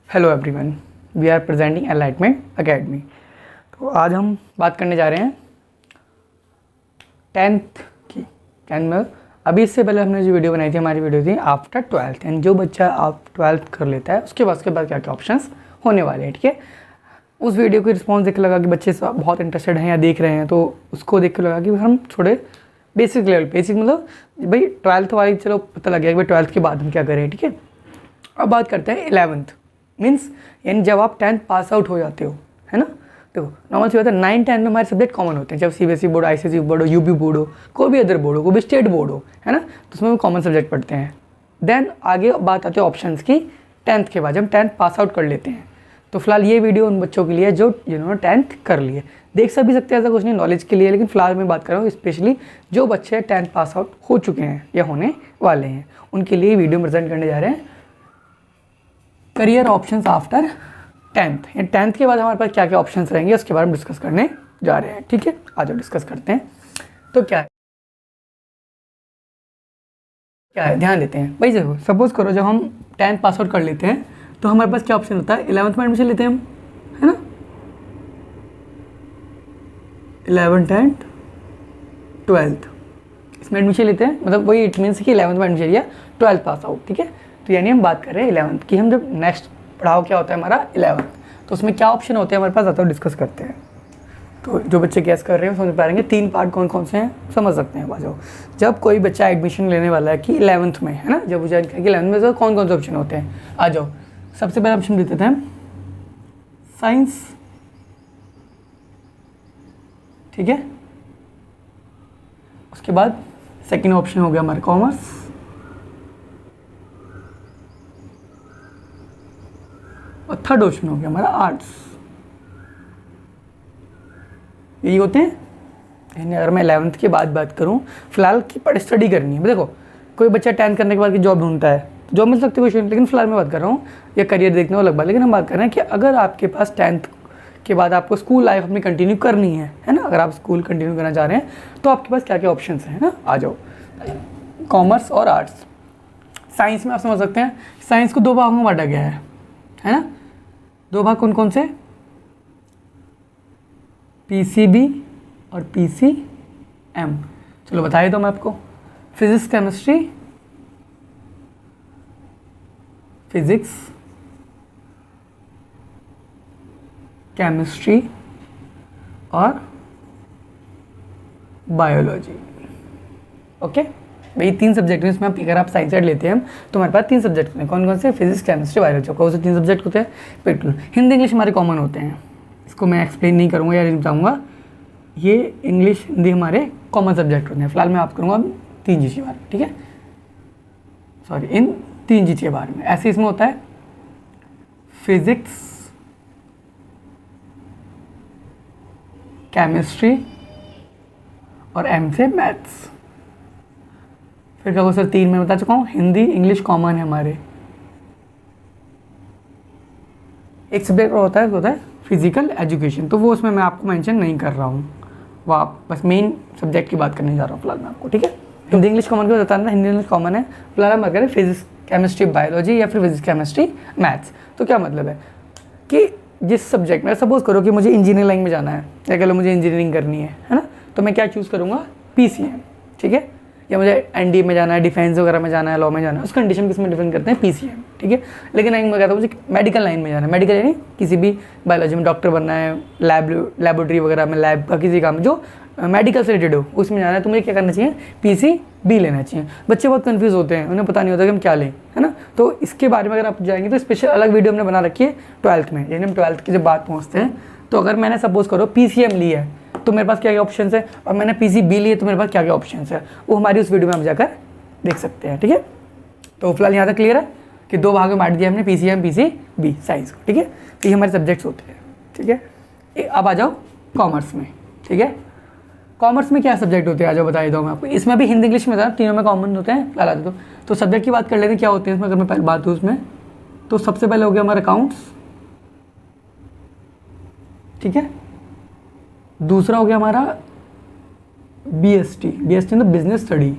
Hello everyone, we are presenting enlightenment academy. तो आज हम बात करने जा रहे हैं टेंथ में। अभी इससे पहले हमने जो वीडियो बनाई थी, हमारी वीडियो थी आफ्टर ट्वेल्थ, एंड जो बच्चा आप ट्वेल्थ कर लेता है उसके बाद क्या क्या ऑप्शंस होने वाले हैं। ठीक है, उस वीडियो को रिस्पॉन्स देख के लगा कि बच्चे बहुत इंटरेस्टेड हैं या देख रहे हैं, तो उसको देख के लगा कि हम थोड़े बेसिक लेवल, बेसिक मतलब भाई ट्वेल्थ वाली चलो पता लग गया कि भाई ट्वेल्थ के बाद हम क्या करें। ठीक है, अब बात करते हैं 11th मीन्स, यानी जब आप 10th पास आउट हो जाते हो, है ना। देखो नॉर्मल सी बात है, 9-10 में हमारे सब्जेक्ट कॉमन होते हैं, जब सीबीएसई बोर्ड, आईसीएसई बोर्ड हो, यूपी बोर्ड हो, कोई भी अदर बोर्ड हो, कोई भी स्टेट बोर्ड हो, है ना, तो उसमें हम कॉमन सब्जेक्ट पढ़ते हैं। देन आगे बात आती है ऑप्शंस की 10th के बाद, जब 10th पास आउट कर लेते हैं। तो फिलहाल ये वीडियो उन बच्चों के लिए जो जिन्होंने 10th कर लिए, देख सब भी सकते हैं, ऐसा कुछ नहीं, नॉलेज के लिए। लेकिन फिलहाल मैं बात कर रहा हूँ स्पेशली जो बच्चे 10th पास आउट हो चुके हैं या होने वाले हैं, उनके लिए वीडियो प्रेजेंट करने जा रहे हैं करियर ऑप्शंस आफ्टर 10th। या 10th के बाद हमारे पास क्या क्या ऑप्शंस रहेंगे उसके बारे में डिस्कस करने जा रहे हैं। ठीक है, आज हम डिस्कस करते हैं। तो क्या है ध्यान देते हैं भाई। देखो सपोज करो जब हम 10th पास आउट कर लेते हैं तो हमारे पास क्या ऑप्शन होता है, 11th में एडमिशन लेते हैं हम, है ना। 11th एंड 12th इसमें एडमिशन लेते हैं, मतलब वही इट मीन्स कि 11th में एडमिशन लिया, 12th पास आउट। ठीक है, तो यानी हम बात कर रहे हैं 11th की। हम जब नेक्स्ट पढ़ाओ क्या होता है हमारा 11th, तो उसमें क्या ऑप्शन होते हैं हमारे पास, आता है डिस्कस करते हैं। तो जो बच्चे गैस कर रहे हैं समझ पा रहेंगे, 3 पार्ट कौन कौन से हैं समझ सकते हैं। बाजो जब कोई बच्चा एडमिशन लेने वाला है कि 11th में, है ना, जब वो जान कि 11th में तो कौन कौन से ऑप्शन होते हैं, आ जाओ। सबसे पहला ऑप्शन देते थे हम साइंस, ठीक है। उसके बाद सेकेंड ऑप्शन हो गया हमारा कॉमर्स, और थर्ड ऑप्शन हो गया हमारा आर्ट्स। यही होते हैं। यानी अगर मैं 11th के बाद बात करूं, फिलहाल की पढ़ स्टडी करनी है। देखो कोई बच्चा 10th करने के बाद की जॉब ढूंढता है, जॉब मिल सकती है कोई, लेकिन फिलहाल मैं बात कर रहा हूँ या करियर देखने वाला अलग बात। लेकिन हम बात कर रहे हैं कि अगर आपके पास 10th के बाद आपको स्कूल लाइफ अपनी कंटिन्यू करनी है ना, अगर आप स्कूल कंटिन्यू करना चाह रहे हैं तो आपके पास क्या क्या ऑप्शन हैं ना, आ जाओ। कॉमर्स और आर्ट्स। साइंस में आप समझ सकते हैं, साइंस को 2 भागों में बांटा गया है ना। 2 भाग कौन कौन से, पीसीबी और पीसीएम। चलो बताइए तो मैं आपको, फिजिक्स केमिस्ट्री, फिजिक्स केमिस्ट्री और बायोलॉजी। ओके भाई 3 सब्जेक्ट हैं इसमें। अगर आप साइंस साइड लेते हैं तो हमारे पास 3 सब्जेक्ट हैं, कौन कौन से, फिजिक्स केमिस्ट्री बायोलॉजी। कौन से 3 सब्जेक्ट होते हैं, बिल्कुल हिंदी इंग्लिश हमारे कॉमन होते हैं। इसको मैं एक्सप्लेन नहीं करूँगा या नहीं बताऊँगा, ये इंग्लिश हिंदी हमारे कॉमन सब्जेक्ट होते हैं। फिलहाल मैं आप करूँगा 3 चीज़ के बारे में, ठीक है, सॉरी इन 3 चीज़ के बारे में। ऐसे इसमें होता है फिजिक्स, केमिस्ट्री और एम से मैथ्स। फिर क्या सर 3 में बता चुका हूँ, हिंदी इंग्लिश कॉमन है हमारे। एक सब्जेक्ट और होता है फिजिकल एजुकेशन, तो वो उसमें मैं आपको मेंशन नहीं कर रहा हूँ, वो आप बस मेन सब्जेक्ट की बात करने जा रहा हूँ फिलहाल मैं आपको। ठीक है, हिंदी इंग्लिश कॉमन को बताना, हिंदी इंग्लिश कॉमन है। फिलहाल हम बात करें फिजिक्स केमिस्ट्री बायोलॉजी या फिर फिजिक्स केमिस्ट्री मैथ्स। तो क्या मतलब है कि जिस सब्जेक्ट में, सपोज करो कि मुझे इंजीनियरिंग लाइन में जाना है, या कह लो मुझे इंजीनियरिंग करनी है ना, तो मैं क्या चूज़ करूँगा, पीसीएम। ठीक है, या मुझे एनडीए में जाना है, डिफेंस वगैरह में जाना है, लॉ में जाना है, उस कंडीशन किस में डिफेंड करते हैं, पीसीएम। ठीक है, लेकिन मैं कहता हूँ मुझे मेडिकल लाइन में जाना है, मेडिकल यानी किसी भी बायोलॉजी में डॉक्टर बनना है, लेबोरेटरी वगैरह में, लैब का किसी काम जो मेडिकल से रिलेटेड हो उसमें जाना है, तो मुझे क्या करना चाहिए, पीसीबी लेना चाहिए। बच्चे बहुत कंफ्यूज होते हैं, उन्हें पता नहीं होता कि हम क्या लें, है ना। तो इसके बारे में अगर आप जाएंगे तो स्पेशल अलग वीडियो हमने बना रखी है 12th में, यानी हम 12th की जब बात पहुँचते हैं, तो अगर मैंने सपोज करो पीसीएम ली है तो मेरे पास क्या क्या ऑप्शन है, और मैंने पीसीबी लिए तो मेरे पास क्या क्या ऑप्शन है, वो हमारी उस वीडियो में आप जाकर देख सकते हैं। ठीक है, तो फिलहाल यहाँ तक क्लियर है कि 2 भाग में बांट दिया हमने, पीसीएम पीसीबी साइंस को। ठीक है, तो ये हमारे सब्जेक्ट्स होते हैं। ठीक है, अब आ जाओ कॉमर्स में। ठीक है, कॉमर्स में क्या सब्जेक्ट होते हैं, आ जाओ बता देता हूँ मैं आपको। इसमें भी हिंदी इंग्लिश में था, तीनों में कॉमन होते हैं। फिलहाल आ जाओ तो सब्जेक्ट की बात कर लेते हैं क्या होते हैं इसमें। अगर मैं पहले बात करूँ उसमें, तो सबसे पहले हो गया हमारा अकाउंट्स, ठीक है। दूसरा हो गया हमारा बीएसटी, बीएसटी मतलब business study,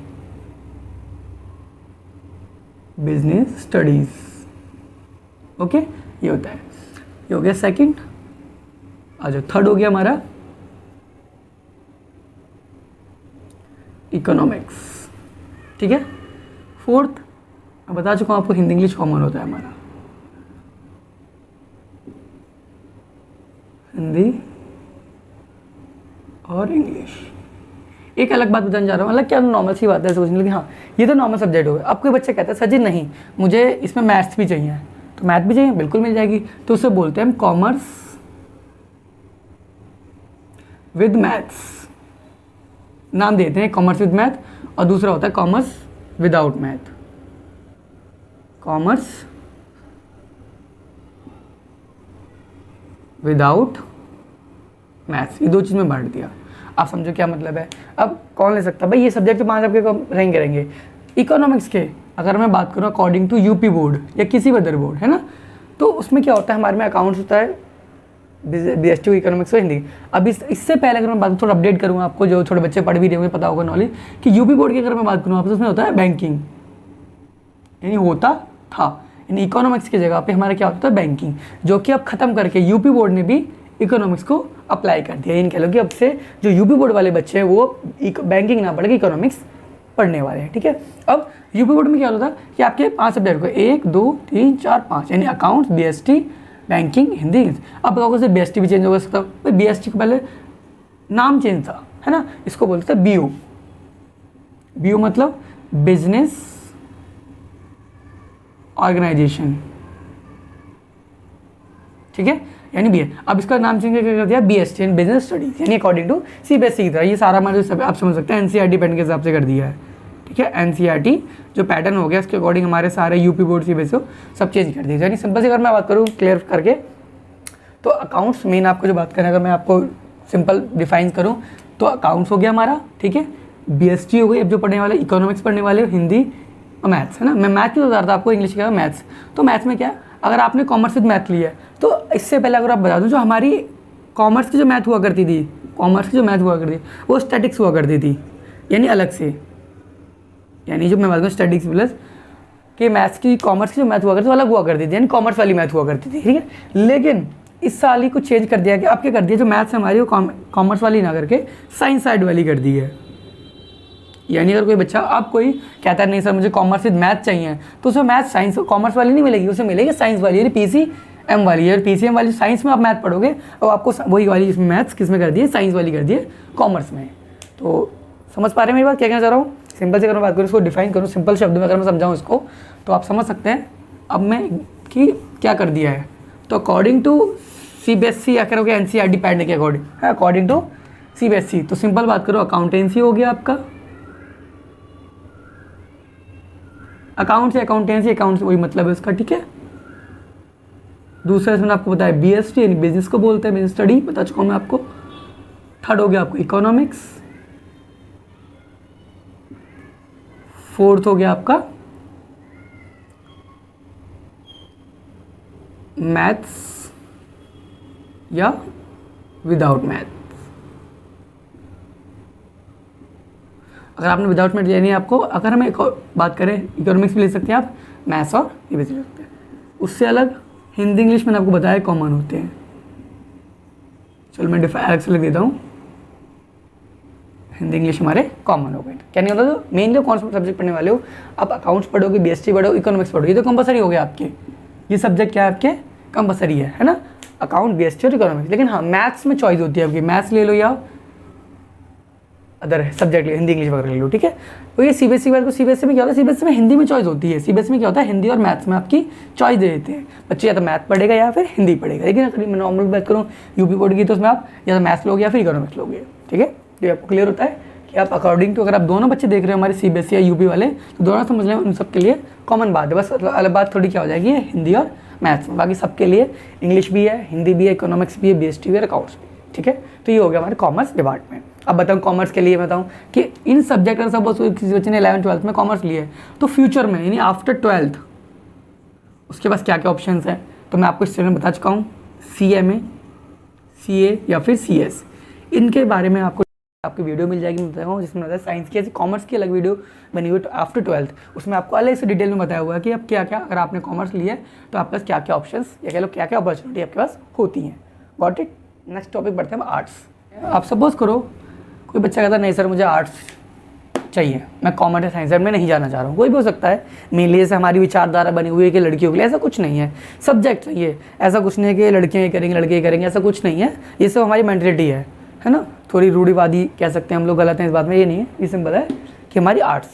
business studies, okay. ये होता है। ये हो गया सेकंड। आ जाओ थर्ड हो गया हमारा इकोनॉमिक्स, ठीक है। फोर्थ मैं बता चुका हूँ आपको हिंदी इंग्लिश कॉमन होता है हमारा, हिंदी और इंग्लिश। एक अलग बात बताने जा रहा हूँ, अलग क्या नॉर्मल सी बात है सोचने लगी, हाँ ये तो नॉर्मल सब्जेक्ट हो गया। अब कोई बच्चा कहता है सर जी नहीं मुझे इसमें मैथ्स भी चाहिए, तो मैथ भी चाहिए, बिल्कुल मिल जाएगी। तो उससे बोलते हैं हम कॉमर्स विद मैथ्स, नाम देते हैं कॉमर्स विद मैथ, और दूसरा होता है commerce without math, commerce without maths, ये दो चीज़ में बांट दिया। आप समझो क्या मतलब है। अब कौन ले सकता है भाई, ये सब्जेक्ट तो 5 आपके रहेंगे। इकोनॉमिक्स के अगर मैं बात करूँ अकॉर्डिंग टू यूपी बोर्ड या किसी भी अदर बोर्ड, है ना, तो उसमें क्या होता है हमारे में अकाउंट्स होता है, BST इकोनॉमिक्स और हिंदी। अब इससे पहले अगर मैं बात थोड़ा अपडेट करूँगा, आपको जो थोड़े बच्चे पढ़ भी रहे होंगे पता होगा नॉलेज, कि यूपी बोर्ड की अगर मैं बात करूँ आपको, उसमें होता है बैंकिंग, यानी होता था, यानी इकोनॉमिक्स की जगह पे हमारा क्या होता है बैंकिंग, जो कि अब खत्म करके यूपी बोर्ड ने भी इकोनॉमिक्स को अप्लाई कर दिया। इन कह लो कि अब से जो यूपी बोर्ड वाले बच्चे हैं वो बैंकिंग ना पढ़ के इकोनॉमिक्स पढ़ने वाले हैं, ठीक है। अब यूपी बोर्ड में क्या होता था कि आपके 5 सब्जेक्ट को 1 2 3 4 5, यानी accounts, BST, banking, Hindi English. अब बताओगे सर BST भी चेंज हो सकता है, BST को पहले नाम चेंज था, है ना, इसको बोलते हैं BU। BU मतलब बिजनेस ऑर्गेनाइजेशन, ठीक है, यानी BA। अब इसका नाम चेंज कर दिया BST, यानी बिजनेस स्टडीज, यानी अकॉर्डिंग टू CBSE की तरह। ये सारा हमारे सब आप समझ सकते हैं NCERT पैटर्न के हिसाब से कर दिया है, ठीक है। NCERT जो पैटर्न हो गया उसके अकॉर्डिंग हमारे सारे यूपी बोर्ड CBSE सब चेंज कर दिया। यानी सिंपल से अगर मैं बात करूँ क्लियर करके, तो अकाउंट्स मेन आपको जो बात करें, अगर मैं आपको सिंपल डिफाइन करूँ तो अकाउंट्स हो गया हमारा, ठीक है। BST हो गई, अब जो पढ़ने वाले इकोनॉमिक्स पढ़ने वाले, हिंदी और मैथ्स, है ना। मैं मैथ क्यों बता रहा था आपको, इंग्लिश का मैथ्स। तो मैथ्स में क्या, अगर आपने कॉमर्स विद मैथ लिया है, तो इससे पहले अगर आप बता दूं, जो हमारी कॉमर्स की जो मैथ हुआ करती थी, कॉमर्स की जो मैथ हुआ करती थी वो स्टैटिक्स हुआ करती थी, यानी अलग से, यानी जो मैं बात करूँ स्टैटिक्स प्लस कि मैथ्स की कॉमर्स की जो मैथ हुआ करती थी अलग हुआ करती थी, यानी कॉमर्स वाली मैथ हुआ करती थी, ठीक है। लेकिन इस साल ही कुछ चेंज कर दिया कि अब क्या कर दिया, जो मैथ्स हमारी वो कॉमर्स वाली ना करके साइंस साइड वाली कर दी है। यानी अगर कोई बच्चा, अब कोई कहता है नहीं सर मुझे कॉमर्स विद मैथ चाहिए, तो उसमें मैथ साइंस कॉमर्स वाली नहीं मिलेगी, उसे मिलेगी साइंस वाली, यानी PCM वाली। और PCM वाली साइंस में आप मैथ पढ़ोगे और आपको वही वाली जिसमें मैथ्स किस में कर दिए, साइंस वाली कर दिए कॉमर्स में। तो समझ पा रहे हैं मेरी बात, क्या कहना चाह रहा हूँ। सिंपल से अगर मैं बात करूँ, इसको डिफाइन करूँ सिंपल शब्द में, अगर मैं समझाऊँ इसको, तो आप समझ सकते हैं अब मैं कि क्या कर दिया है। तो अकॉर्डिंग टू CBSE या करोगे NCERT पैटर्न के अकॉर्डिंग, है अकॉर्डिंग टू CBSE। तो सिंपल बात करो, अकाउंटेंसी हो गया आपका, अकाउंट से अकाउंटेंसी, अकाउंट से वही मतलब है उसका, ठीक है। दूसरा इसमें आपको बताया BST, यानी बिजनेस को बोलते हैं, बिजनेस स्टडी बता चुका हूँ मैं आपको। थर्ड हो गया आपको इकोनॉमिक्स, फोर्थ हो गया आपका मैथ्स या विदाउट मैथ। अगर आपने विदाउट मैथ यानी आपको, अगर हम एक और बात करें इकोनॉमिक्स भी ले सकते हैं आप, मैथ्स और ये भी ले सकते हैं। उससे अलग हिंदी इंग्लिश मैंने आपको बताया कॉमन होते हैं। चलो मैं अलग से लिख देता हूँ, हिंदी इंग्लिश हमारे कॉमन हो गए। क्या नहीं होता, तो मेन जो कौन सा सब्जेक्ट पढ़ने वाले हो आप, अकाउंट्स पढ़ोगे, BST पढ़ोगे, इकोनॉमिक्स पढ़ोगे, ये तो कंपलसरी हो गया आपके, ये सब्जेक्ट क्या है आपके कंपलसरी है ना, अकाउंट, BST और इकोनॉमिक्स। लेकिन हाँ मैथ्स में चॉइस होती है आपकी, मैथ्स ले लो या अदर सब्जेक्ट ले, हिंदी इंग्लिश वगैरह ले लो, ठीक है। तो ये CBSE वाले को, CBSE में क्या होता है, CBSE में हिंदी में चॉइस होती है, CBSE में क्या होता है हिंदी और मैथ्स में आपकी चॉइस दे देते हैं बच्चे, या तो मैथ पढ़ेगा या फिर हिंदी पढ़ेगा। लेकिन अगर मैं नॉर्मल बात करूँ यूपी बोर्ड की, तो उसमें आप या तो मैथ्स लोगे या फिर इकोनॉमिक्स लोगे, ठीक है। तो आपको क्लियर होता है कि आप अकॉर्डिंग टू, अगर आप दोनों बच्चे देख रहे हो हमारे CBSE या यूपी वाले, तो दोनों समझ लें, उन सबके लिए कॉमन बात है। बस अलग बात थोड़ी क्या हो जाएगी हिंदी और मैथ्स में, बाकी सबके लिए इंग्लिश भी है, हिंदी भी है, इकोनॉमिक्स भी है, BST भी है, अकाउंट्स भी, ठीक है। तो ये हो गया हमारे कॉमर्स डिपार्टमेंट। अब बताऊँ कॉमर्स के लिए बताऊँ कि इन सब्जेक्ट अगर सपोज किसी बच्चे ने 11th-12th में कॉमर्स लिए है, तो फ्यूचर में यानी आफ्टर 12th उसके पास क्या क्या ऑप्शंस हैं, तो मैं आपको इस में बता चुका हूँ, CMA, CA या फिर CS, इनके बारे में आपको आपकी वीडियो मिल जाएगी, मैं बताऊँ जिसमें बताया साइंस की, ऐसी कॉमर्स की अलग वीडियो बनी हुई आफ्टर 12th, उसमें आपको अलग से डिटेल में बताया हुआ है कि अब क्या क्या, अगर आपने कॉमर्स लिया है तो आपके पास क्या क्या ऑप्शंस या कह लो क्या क्या अपॉर्चुनिटी आपके पास होती हैं। Got it. नेक्स्ट टॉपिक बढ़ते हैं हम आर्ट्स। आप सपोज करो कोई बच्चा कहता है नहीं सर मुझे आर्ट्स चाहिए, मैं कॉमर्स या साइंस में नहीं जाना चाह रहा हूँ, कोई भी हो सकता है। मेनली जैसे हमारी विचारधारा बनी हुई है कि लड़कियों के लिए, ऐसा कुछ नहीं है। सब्जेक्ट चाहिए, ऐसा कुछ नहीं है कि लड़कियाँ ही करेंगे लड़के ही करेंगे, ऐसा कुछ नहीं है। ये सब हमारी मेंटलिटी है ना, थोड़ी रूढ़िवादी कह सकते हैं हम लोग, गलत हैं इस बात में, ये नहीं है। ये सिंपल है कि हमारी आर्ट्स,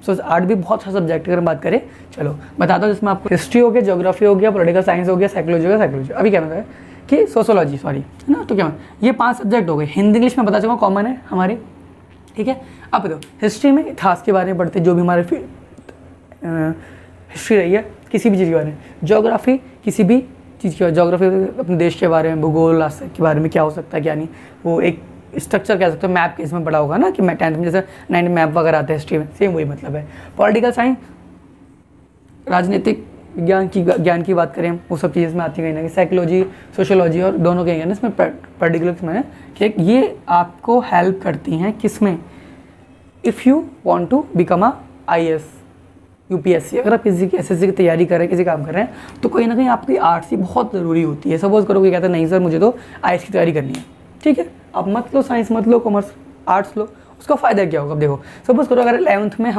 सो आर्ट भी बहुत सा सब्जेक्ट अगर हम बात करें, चलो बताता हूँ जिसमें आपको हिस्ट्री हो गया, ज्योग्राफी हो गया, पॉलिटिकल साइंस हो गया, साइकोलॉजी हो गया, साइकोलॉजी अभी क्या मतलब है कि सोशोलॉजी, सॉरी है ना, तो क्या ये 5 सब्जेक्ट हो गए। हिंदी इंग्लिश में पता चला कॉमन है हमारी, ठीक है। अब देखो हिस्ट्री में इतिहास के बारे में पढ़ते, जो भी हमारे हिस्ट्री रही है किसी भी चीज़ के बारे में। ज्योग्राफी किसी भी चीज़ की, ज्योग्राफी अपने देश के बारे में, भूगोल के बारे में क्या हो सकता है क्या नहीं, वो एक स्ट्रक्चर कह सकते हो। मैप केस में पढ़ा होगा ना कि मैं 10th में जैसे 9 मैप वगैरह आते हैं हिस्ट्री में, सेम वही मतलब है। पॉलिटिकल साइंस, राजनीतिक ज्ञान की बात करें, वो सब चीज़ में आती है कहीं ना कहीं। साइकोलॉजी, सोशोलॉजी और दोनों कहेंगे ना इसमें पर्टिकुलर में कि ये आपको हेल्प करती हैं किसमें, if you want to become a IAS UPSC। अगर आप किसी की SSC की तैयारी कर रहे हैं, किसी काम कर रहे हैं, तो कहीं ना कहीं आपकी आर्ट्स ही बहुत ज़रूरी होती है। सपोज करो कि कहता है नहीं सर मुझे तो IAS की तैयारी करनी है, ठीक है, आप मत लो साइंस, मत लो कॉमर्स, आर्ट्स लो। उसका फ़ायदा क्या होगा? अब देखो सपोज करो अगर 11th में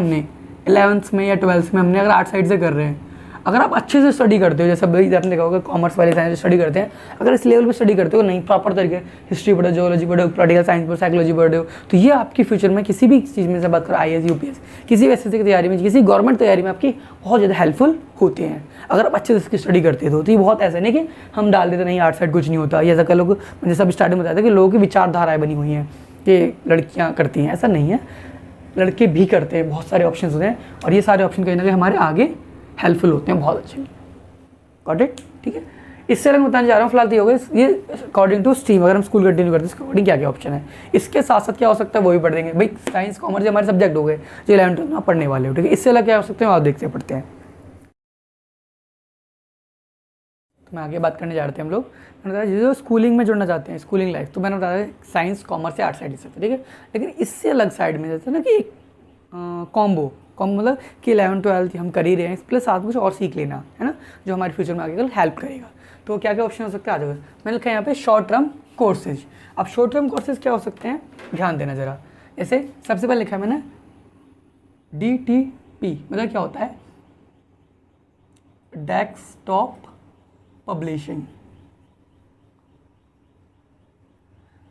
या 12th में हमने अगर आर्ट साइड से कर रहे हैं, अगर आप अच्छे से स्टडी करते हो, जैसे भाई आपने देखा होगा कॉमर्स वाले साइंस स्टडी करते हैं, अगर इस लेवल पे स्टडी करते हो, नहीं प्रॉपर तरीके हिस्ट्री पढ़ो, जियोलॉजी पढ़ो, पॉलिटिकल साइंस पढ़ो, साइकोलॉजी पढ़ो, तो ये आपकी फ्यूचर में किसी भी चीज़ में से बात करो, IAS UPS, किसी भी SSC की तैयारी में, किसी गवर्नमेंट तैयारी में आपकी बहुत ज़्यादा हेल्पफुल होते हैं अगर आप अच्छे से इसकी स्टडी करते हो। तो ये बहुत ऐसा नहीं कि हम डाल देते नहीं आर्ट साइड कुछ नहीं होता, या ऐसा कर लोग, जैसे अब स्टार्टिंग में बताया था कि लोगों की विचारधाराएँ बनी हुई हैं कि लड़कियाँ करती हैं, ऐसा नहीं है, लड़के भी करते हैं, बहुत सारे ऑप्शन होते हैं, और ये सारे ऑप्शन कहीं ना कहीं हमारे आगे हेल्पफुल होते हैं बहुत अच्छे। गॉट इट, ठीक है। इससे अलग बताने जा रहा हूँ फिलहाल तो हो गए ये अकॉर्डिंग टू स्ट्रीम। अगर हम स्कूल कंटिन्यू करते हैं इसके अकॉर्डिंग क्या क्या ऑप्शन है, इसके साथ साथ क्या हो सकता है वो भी पढ़ देंगे। भाई साइंस कॉमर्स हमारे सब्जेक्ट हो गए जो 11th में पढ़ने वाले हो, ठीक है। इससे अलग क्या हो सकते हैं आप देखते पढ़ते हैं। तो मैं आगे बात करने जा रहे थे हम लोग, मैंने बताया जो स्कूलिंग में जुड़ना चाहते हैं, स्कूलिंग लाइफ, तो मैंने बताया साइंस कॉमर्स या आर्ट साइड से, ठीक है। लेकिन इससे अलग साइड में जैसे ना कि एक कॉम्बो मतलब कि 11th 12th हम कर ही रहे हैं, प्लस साथ कुछ और सीख लेना है ना, जो हमारे फ्यूचर में आगे कल हेल्प करेगा। तो क्या क्या ऑप्शन हो सकते हैं आ जाओगे। मैंने लिखा है यहाँ पे शॉर्ट टर्म कोर्सेज। अब शॉर्ट टर्म कोर्सेज क्या हो सकते हैं, ध्यान देना ज़रा। जैसे सबसे पहले लिखा है मैंने DTP, मतलब क्या होता है, डेस्कटॉप पब्लिशिंग।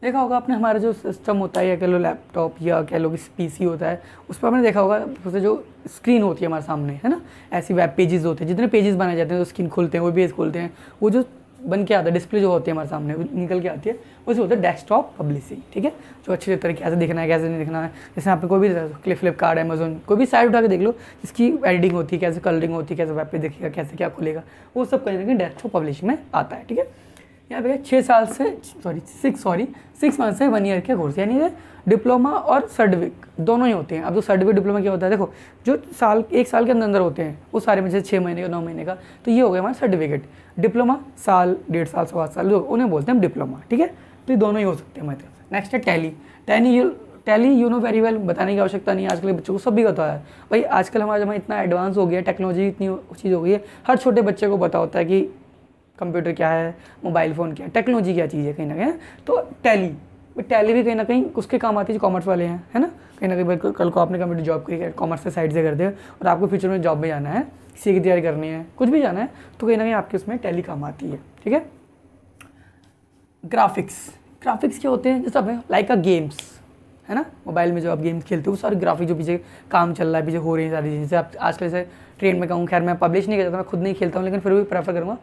देखा होगा आपने हमारा जो सिस्टम होता है, या कह लो लैपटॉप या कह लो PC होता है, उस पर आपने देखा होगा उससे जो स्क्रीन होती है हमारे सामने, है ना, ऐसी वेब पेजेस होते हैं, जितने पेजेस बनाए जाते हैं तो स्क्रीन खोलते हैं, वो पेज खोलते हैं, वो जो बन के आता है, डिस्प्ले जो होती है हमारे सामने निकल के आती है, उसे होता है डेस्कटॉप पब्लिशिंग, ठीक है। जो अच्छे तरीके से दिखना है, कैसे नहीं दिखना है, जैसे आपने कोई भी फ्लिपकार्ट, अमेजोन, कोई भी साइट उठा के देख लो, इसकी एडिटिंग होती है, कैसे कलरिंग होती है, कैसे वेब पे देखिएगा, कैसे क्या खुलेगा, वो सब कहीं ना कहीं डेस्कटॉप पब्लिशिंग में आता है, ठीक है। यहाँ पे 6 मंथ से 1 ईयर के कोर्स, यानी डिप्लोमा और सर्टिफिकेट दोनों ही होते हैं। अब जो सर्टिफिकेट डिप्लोमा क्या होता है, देखो जो 1 साल के अंदर होते हैं वो सारे में से 6 महीने का 9 महीने का, तो ये हो गया हमारा सर्टिफिकेट। डिप्लोमा साल, 1.5 साल, 7 साल, उन्हें बोलते हैं डिप्लोमा, ठीक है। तो ये दोनों ही हो सकते हैं हमारे। नेक्स्ट है tally you know very well, बताने की आवश्यकता नहीं है, आजकल बच्चों को सब भी पता है। भाई आजकल हमारा जमा इतना एडवांस हो गया, टेक्नोलॉजी इतनी चीज़ हो गई है, हर छोटे बच्चे को पता होता है कि कंप्यूटर क्या है, मोबाइल फ़ोन क्या है, टेक्नोलॉजी क्या चीज़ है कहीं ना कहीं। तो टैली भी कहीं ना कहीं उसके काम आती है जो कॉमर्स वाले हैं, है ना। कहीं ना कहीं कल को आपने कंप्यूटर जॉब करी है, कॉमर्स के साइड से करते हो, और आपको फ्यूचर में जॉब में जाना है, सी की तैयारी करनी है, कुछ भी जाना है, तो कहीं ना कहीं आपके उसमें टैली काम आती है, ठीक है। ग्राफिक्स क्या होते हैं, जैसे आप लाइक अ गेम्स, है ना, मोबाइल में जो आप गेम्स खेलते हो, सारे ग्राफिक जो पीछे काम चल रहा है, पीछे हो रही है सारी चीज़ें। आप आजकल से ट्रेंड में कहूँ, खैर मैं पब्लिश नहीं करता, मैं खुद नहीं खेलता हूँ, लेकिन फिर भी प्रेफर करूँगा,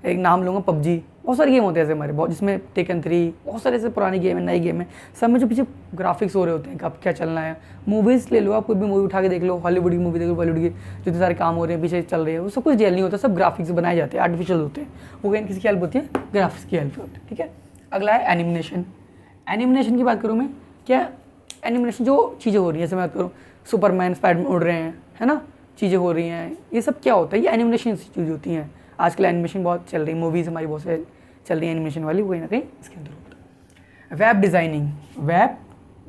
एक नाम लूँगा PUBG। बहुत सारे गेम होते हैं ऐसे हमारे, बहुत, जिसमें टेकन 3, बहुत सारे ऐसे पुरानी गेम है, नई गेम है, सब में जो पीछे ग्राफिक्स हो रहे होते हैं, कब क्या चलना है। मूवीज़ ले लो, आप कोई भी मूवी उठा के देख लो, हॉलीवुड की मूवी देख लो, बॉलीवुड की, जितने सारे काम हो रहे हैं पीछे चल रहे हैं, वो सब कुछ रियल नहीं होता, सब ग्राफिक्स बनाए जाते हैं, आर्टिफिशियल होते हैं, वो कहीं किसी की हेल्प होती है, ग्राफिक्स की हेल्प होती है, ठीक है। अगला है एनिमेशन की बात करूँ मैं, क्या एनिमेशन जो चीज़ें हो रही हैं, जैसे मैं बात करूँ सुपरमैन, स्पाइडरमैन उड़ रहे हैं, है ना, चीज़ें हो रही हैं, ये सब क्या होता है, ये एनिमेशन चीज़ होती हैं। आजकल एनिमेशन बहुत चल रही है, मूवीज़ हमारी बहुत से चल रही है एनिमेशन वाली, वो कहीं ना कहीं इसके अंदर होता है। वेब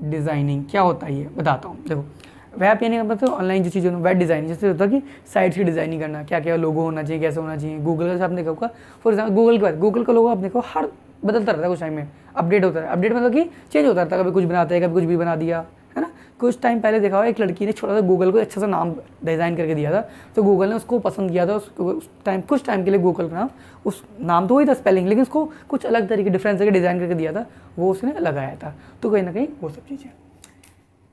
डिज़ाइनिंग क्या होता है ये बताता हूँ। देखो वेब यानी मतलब ऑनलाइन जो चीज़ें वेब डिज़ाइनिंग जैसे होता है कि साइट्स की डिज़ाइनिंग करना, क्या क्या लोगो होना चाहिए, कैसे होना चाहिए। गूगल का आपने देखा होगा, फॉर एग्जाम्पल गूगल की बात, गूगल का लोगो आप देखो हर बदलता रहता है कुछ टाइम में, अपडेट होता है। अपडेट मतलब कि चेंज होता रहता है, कभी कुछ बनाते हैं कभी कुछ भी बना दिया, है ना। कुछ टाइम पहले देखा हुआ एक लड़की ने छोटा सा गूगल को अच्छा सा नाम डिज़ाइन करके दिया था, तो गूगल ने उसको पसंद किया था। उस टाइम कुछ टाइम के लिए गूगल का नाम, उस नाम तो वही था स्पेलिंग, लेकिन उसको कुछ अलग तरीके डिफरेंस करके डिज़ाइन करके दिया था, वो उसने लगाया था। तो कहीं ना कहीं वो सब चीज़ें।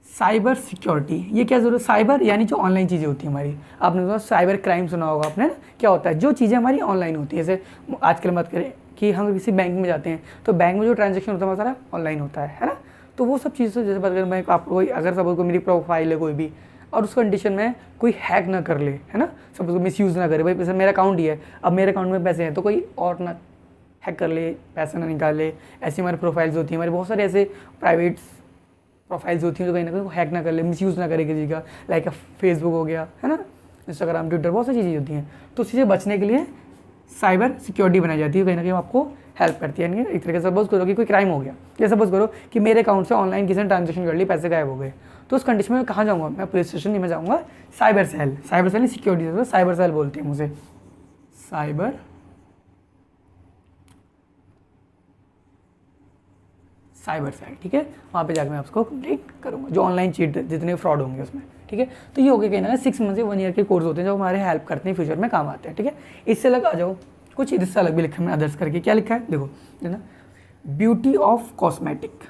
साइबर सिक्योरिटी, ये क्या ज़रूरत, साइबर यानी जो ऑनलाइन चीज़ें होती हैं हमारी, आपने सुना साइबर क्राइम सुना होगा आपने ना, क्या होता है जो चीज़ें हमारी ऑनलाइन होती है। जैसे आजकल बात करें कि हम किसी बैंक में जाते हैं तो बैंक में जो ट्रांजेक्शन होता है वो सारा ऑनलाइन होता है ना। तो वो सब चीज़ें जैसे बात करें, मैं आपको कोई अगर सपोज को मेरी प्रोफाइल है कोई भी, और उस कंडीशन में कोई हैक ना कर ले, है ना, सपोज को मिसयूज़ ना करे। भाई जैसे मेरा अकाउंट ही है, अब मेरे अकाउंट में पैसे हैं तो कोई और ना हैक कर ले, पैसा ना निकाल ले। ऐसी हमारी प्रोफाइल्स होती हैं, हमारे बहुत सारे ऐसे प्राइवेट प्रोफाइल्स होती हैं, तो कहीं ना कहीं हैक ना कर ले, मिसयूज़ ना करे किसी का, लाइक फेसबुक हो गया, है ना, इंस्टाग्राम, ट्विटर, बहुत सारी चीज़ें होती हैं। तो उस चीज़ें बचने के लिए साइबर सिक्योरिटी बनाई जाती है, कहीं ना कहीं आपको हेल्प करती है। एक तरीके से सपोज करो कि कोई क्राइम हो गया, या सपोज करो कि मेरे अकाउंट से ऑनलाइन किसी ने ट्रांजेक्शन कर ली, पैसे गायब हो गए, तो उस कंडीशन में मैं कहाँ जाऊँगा, मैं पुलिस स्टेशन नहीं, मैं जाऊँगा cyber cell. Cyber cell security, cyber cell बोलते हैं मुझे, साइबर सेल, ठीक है। वहाँ पे जाकर मैं उसको कंप्लीट करूँगा, जो ऑनलाइन चीट जितने फ्रॉड होंगे उसमें, ठीक है। तो ये हो गया, कहना है 6 मंथ से 1 ईयर के कोर्स होते हैं जो हमारे हेल्प करते हैं, फ्यूचर में काम आते हैं, ठीक है। इससे अलग आ जाओ, कुछ इससे अलग भी लिखा है मैंने अदर्स करके, क्या लिखा है देखो, है ना, beauty of cosmetic,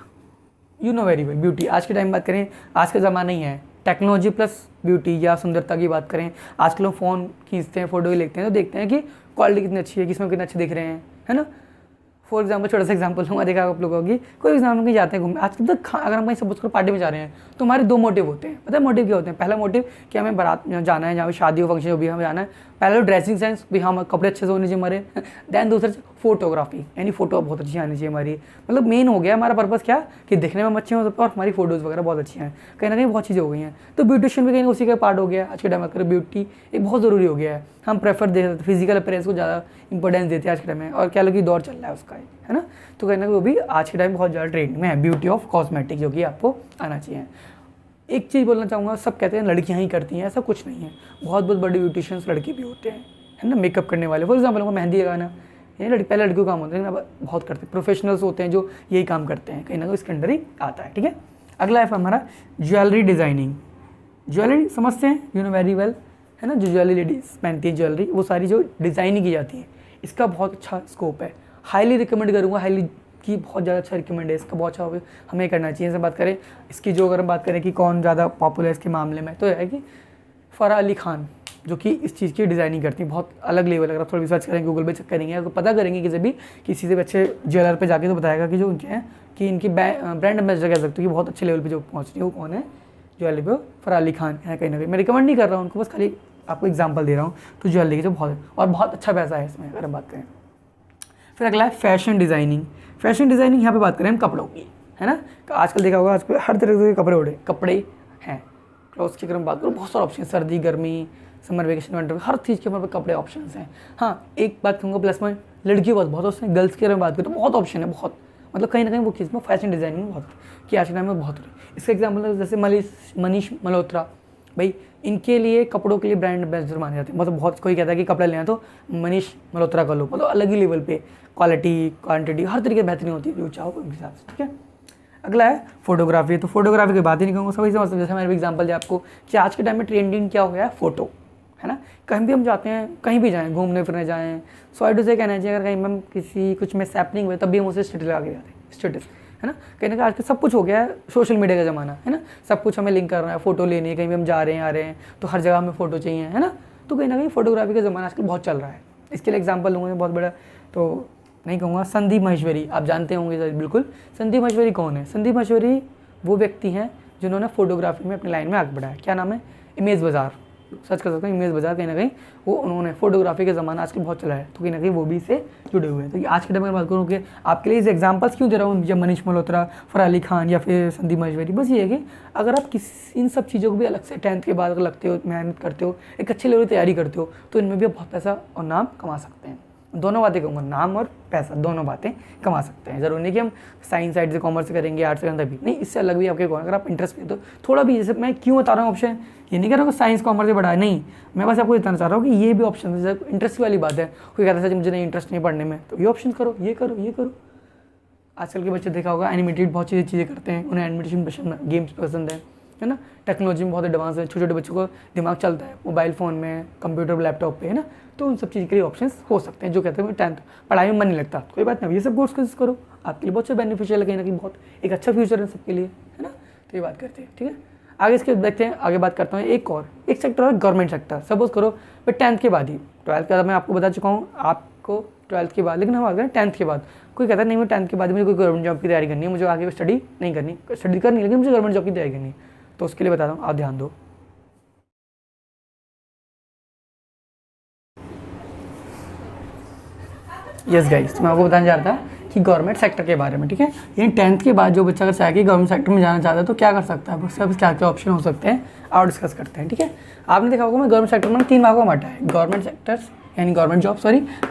you know very well. Beauty आज के टाइम बात करें, आज का ज़माना ही है टेक्नोलॉजी प्लस ब्यूटी या सुंदरता की बात करें। आजकल लोग फ़ोन खींचते हैं, फोटो भी लेते हैं, तो देखते हैं कि क्वालिटी कितनी अच्छी है, किसमें कितने अच्छे दिख रहे हैं, है ना। फॉर एग्जाम्पल छोटा सा एग्जाम्पल लूँगा, देखा आप लोगों की कोई एग्जाम में जाते हैं घूमने, आजकल तक अगर हम कहीं सपोज करो पार्टी में जा रहे हैं, तो हमारे 2 मोटिव होते हैं। पता है मोटिव क्या होते हैं? पहला मोटिव कि हमें बारात जाना है, जहाँ पे शादी हो, फंक्शन हो, भी हमें जाना है, पहले ड्रेसिंग सेंस भी, हम कपड़े अच्छे से होने चाहिए हमारे। दैन दूसरा फोटोग्राफी, यानी फोटो बहुत अच्छी आनी चाहिए हमारी, मतलब मेन हो गया हमारा पर्पस क्या, कि दिखने में हम अच्छे हो और हमारी फोटोज़ वगैरह बहुत अच्छी हैं। कहीं ना कहीं बहुत चीज़ें हो गई हैं, तो ब्यूटिशियन भी कहीं उसी का पार्ट हो गया। आज के टाइम में अगर ब्यूटी एक बहुत ज़रूरी हो गया है, हम प्रेफर देते फिजिकल अपीयरेंस को ज़्यादा इंपॉर्टेंस देते हैं आज के टाइम में, और क्या लोग दौर चल रहा है उसका, है ना। तो कहीं ना कहीं वो भी आज के टाइम बहुत ज़्यादा ट्रेंड में है, ब्यूटी ऑफ कॉस्मेटिक, जो कि आपको आना चाहिए। एक चीज़ बोलना चाहूँगा, सब कहते हैं लड़कियाँ ही करती हैं, ऐसा कुछ नहीं है, बहुत बहुत बड़े ब्यूटिशियंस लड़के भी होते हैं, है ना, मेकअप करने वाले। फॉर एग्जाम्पल मेहंदी लगाना, ये पहले लड़कियों का काम होता है, लेकिन अब बहुत करते हैं, प्रोफेशनल्स होते हैं जो यही काम करते हैं, कहीं ना कहीं इसके अंडर ही आता है, ठीक है। अगला है हमारा ज्वेलरी डिज़ाइनिंग। ज्वेलरी समझते हैं, यू नो वेरी वेल, है ना, जो ज्वेलरी लेडीज पहनती है ज्वेलरी, वो सारी जो डिज़ाइनिंग की जाती है, इसका बहुत अच्छा स्कोप है। हाईली रिकमेंड करूँगा, हाईली की बहुत ज़्यादा अच्छा रिकमेंड है, इसका बहुत अच्छा हमें करना चाहिए। जैसे बात करें इसकी, जो अगर हम बात करें कि कौन ज़्यादा पॉपुलर है इसके मामले में, तो है कि फ़राह अली खान, जो कि इस चीज़ की डिज़ाइनिंग करती है, बहुत अलग लेवल। अगर आप थोड़ा रिसर्च करेंगे, गूगल पे चेक करेंगे, अगर पता करेंगे किसी से भी अच्छे ज्वेलर पे जाके, तो बताएगा कि जो उनके हैं कि इनकी ब्रांड एम्बेसडर कह सकते हो कि बहुत अच्छे लेवल पे जो पहुँच रही है, वो कौन है, ज्वेलरी पे फ़राह अली खान है। कहीं ना कहीं मैं रिकमेंड नहीं कर रहा हूँ उनको, बस खाली आपको एग्जाम्पल दे रहा हूँ। तो ज्वेलरी की जो बहुत है और बहुत अच्छा पैसा है इसमें, अगर हम बात करें। फिर अगला है फैशन डिज़ाइनिंग। फैशन डिज़ाइनिंग यहाँ पे बात करें हम कपड़ों की, है ना। आजकल देखा होगा, आजकल हर तरह के कपड़े हैं। क्लॉथ्स की अगर हम बात करूँ, बहुत सारे ऑप्शन, सर्दी, गर्मी, समर वेकेशन, विंटर, हर चीज़ के हमारे कपड़े ऑप्शन हैं। हाँ, एक बात कहूँगा प्लस में, लड़कियों के पास बहुत ऑप्शन है, गर्ल्स की अगर बात करें तो बहुत ऑप्शन है, बहुत, मतलब कहीं ना कहीं वो चीज़ में फैशन डिज़ाइनिंग बहुत कि आज के टाइम में बहुत। इसका एग्जाम्पल जैसे मनीष मल्होत्रा, भाई इनके लिए कपड़ों के लिए ब्रांड एम्बेसडर माने जाते हैं। मतलब बहुत कोई कहता है कि कपड़े लेना तो मनीष मल्होत्रा का लो, मतलब अलग ही लेवल पे क्वालिटी, क्वांटिटी, हर तरीके की बेहतरीन होती है, जो चाहो उस हिसाब से, ठीक है। अगला है फोटोग्राफी। तो फोटोग्राफी की बात ही नहीं कहूँगा, सभी से मतलब जैसे मैंने एग्जाम्पल दिया आपको कि आज के टाइम में ट्रेंडिंग क्या हो गया है, फोटो, है ना। कहीं भी हम जाते हैं, कहीं भी जाएँ, घूमने फिरने जाएँ, सॉरी टू से कहना चाहिए, अगर कहीं हम किसी कुछ में सैपनिंग हुए, तब भी हम उसे स्टेटस लगा के जाते हैं, स्टेटस, है ना। कहीं ना कहीं आजकल सब कुछ हो गया है, सोशल मीडिया का ज़माना है ना, सब कुछ हमें लिंक करना है, फोटो लेनी है, कहीं भी हम जा रहे हैं, आ रहे हैं, तो हर जगह हमें फ़ोटो चाहिए, है ना। तो कहीं ना कहीं फोटोग्राफी का ज़माना आजकल बहुत चल रहा है। इसके लिए एग्जाम्पल लूँगा बहुत बड़ा, तो नहीं कहूँगा, संदीप माहेश्वरी, आप जानते होंगे बिल्कुल। संदीप माहेश्वरी कौन है? संदीप माहेश्वरी वो व्यक्ति हैं जिन्होंने फोटोग्राफी में अपनी लाइन में आगे बढ़ाया। क्या नाम है? इमेज बाज़ार, सर्च कर सकते हैं इमेज बाज़ार। कहीं ना कहीं वो उन्होंने फोटोग्राफी का ज़माना आजकल बहुत चला है, तो कहीं ना कहीं वो भी इससे जुड़े हुए हैं। तो आज के टाइम में बात करूँ कि आपके लिए इस एग्जाम्पल्स क्यों दे रहा हूँ, जब मनीष मल्होत्रा, फ़राह अली खान या फिर संदीप माहेश्वरी, बस ये है कि अगर आप इन सब चीज़ों को भी अलग से 10th के बाद अगर लगते हो, मेहनत करते हो, एक अच्छे लेवल की तैयारी करते हो, तो इनमें भी बहुत पैसा और नाम कमा सकते हैं। दोनों बातें कहूँगा, नाम और पैसा दोनों बातें कमा सकते हैं। ज़रूरी नहीं कि हम साइंस साइड से कॉमर्स से करेंगे, आर्ट्स से करेंगे तभी नहीं, इससे अलग भी आपके अगर आप इंटरेस्ट तो थोड़ा भी, जैसे मैं क्यों बता रहा हूँ ऑप्शन, ये नहीं कह रहा हूँ साइंस कॉमर्स से बढ़ा है, नहीं, मैं बस आपको बताना चाह रहा हूँ कि ये भी ऑप्शन है। जैसे इंटरेस्ट वाली बात है, कोई कहता है मुझे नहीं इंटरेस्ट नहीं पढ़ने में, तो ये ऑप्शन करो, ये करो, ये करो। आजकल के बच्चे देखा होगा एनिमेटेड बहुत चीज़ें करते हैं, उन्हें एनिमेटेशन पसंद, गेम्स पसंद है ना, टेक्नोलॉजी में बहुत एडवांस है, छोटे छोटे बच्चों को दिमाग चलता है मोबाइल फ़ोन में, कंप्यूटर लैपटॉप पे, है ना, तो उन सब चीज़ के लिए ऑप्शंस हो सकते हैं। जो कहते हैं 10th पढ़ाई में मन नहीं लगता, कोई बात नहीं, ये सब कोर्स करो, आपके लिए बहुत अच्छा बेनिफिशियल है, कहीं ना कहीं बहुत एक अच्छा फ्यूचर है सबके लिए, है ना। तो ये बात करते हैं, ठीक है। आगे इसके देखते हैं, आगे बात करता हूँ एक सेक्टर है गवर्नमेंट सेक्टर। सपोज करो मैं 10th के बाद ही, 12th के बाद मैं आपको बता चुका हूँ आपको 12th के बाद, लेकिन हम आगे 10th के बाद कोई कहता है नहीं मैं 10th के बाद मुझे कोई गवर्नमेंट जॉब की तैयारी करनी है, मुझे आगे स्टडी नहीं करनी, स्टडी करनी लेकिन मुझे गवर्नमेंट जॉब की तैयारी करनी है, तो उसके लिए बता दूँ, आप ध्यान दो। यस गाइस, तो मैं आपको बताने जा रहा था कि गवर्नमेंट सेक्टर के बारे में, ठीक है। यानी 10th के बाद जो बच्चा अगर चाहे कि गवर्नमेंट सेक्टर में जाना चाहता है तो क्या कर सकता है, उससे क्या क्या ऑप्शन हो सकते हैं और डिस्कस करते हैं, ठीक है। आपने देखा होगा मैं गवर्नमेंट सेक्टर में 3 भागों में बांटा है, गवर्नमेंट सेक्टर्स यानी गवर्नमेंट जॉब,